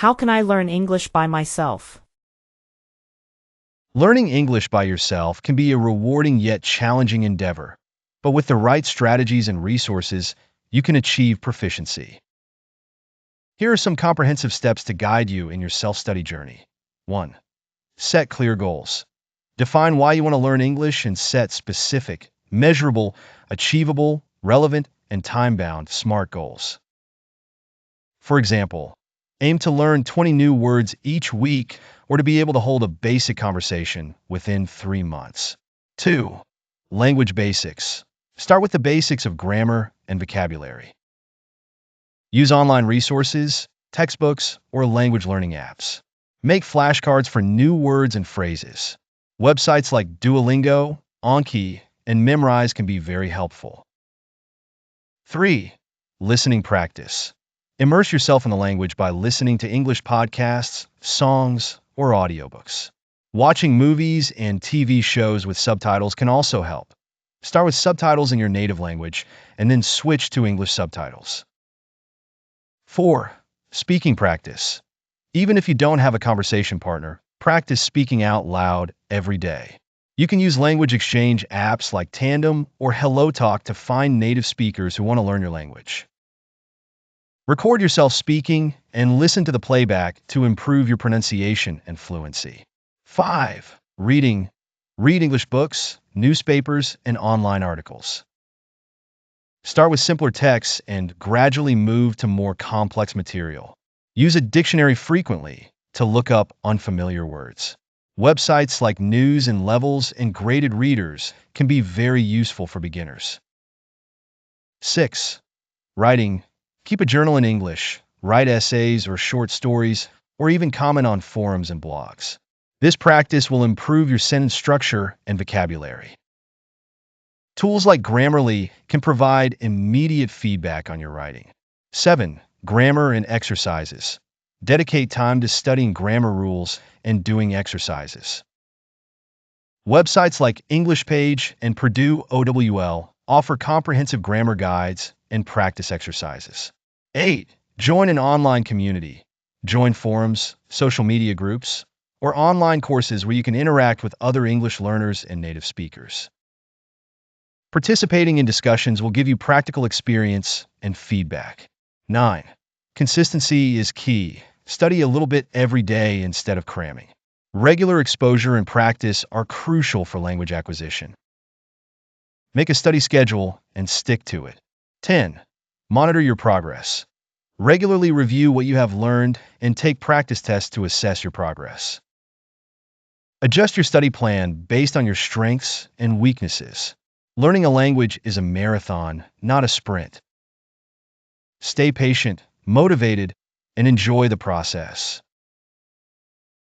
How can I learn English by myself? Learning English by yourself can be a rewarding yet challenging endeavor, but with the right strategies and resources, you can achieve proficiency. Here are some comprehensive steps to guide you in your self-study journey. 1. Set clear goals. Define why you want to learn English and set specific, measurable, achievable, relevant, and time-bound SMART goals. For example, aim to learn 20 new words each week or to be able to hold a basic conversation within 3 months. 2. Language basics. Start with the basics of grammar and vocabulary. Use online resources, textbooks, or language learning apps. Make flashcards for new words and phrases. Websites like Duolingo, Anki, and Memrise can be very helpful. 3. Listening practice. Immerse yourself in the language by listening to English podcasts, songs, or audiobooks. Watching movies and TV shows with subtitles can also help. Start with subtitles in your native language and then switch to English subtitles. 4. Speaking practice. Even if you don't have a conversation partner, practice speaking out loud every day. You can use language exchange apps like Tandem or HelloTalk to find native speakers who want to learn your language. Record yourself speaking and listen to the playback to improve your pronunciation and fluency. 5. Reading. Read English books, newspapers, and online articles. Start with simpler texts and gradually move to more complex material. Use a dictionary frequently to look up unfamiliar words. Websites like News and Levels and Graded Readers can be very useful for beginners. 6. Writing. Keep a journal in English, write essays or short stories, or even comment on forums and blogs. This practice will improve your sentence structure and vocabulary. Tools like Grammarly can provide immediate feedback on your writing. 7. Grammar and exercises. Dedicate time to studying grammar rules and doing exercises. Websites like English Page and Purdue OWL offer comprehensive grammar guides and practice exercises. 8. Join an online community. Join forums, social media groups, or online courses where you can interact with other English learners and native speakers. Participating in discussions will give you practical experience and feedback. 9. Consistency is key. Study a little bit every day instead of cramming. Regular exposure and practice are crucial for language acquisition. Make a study schedule and stick to it. 10. Monitor your progress. Regularly review what you have learned and take practice tests to assess your progress. Adjust your study plan based on your strengths and weaknesses. Learning a language is a marathon, not a sprint. Stay patient, motivated, and enjoy the process.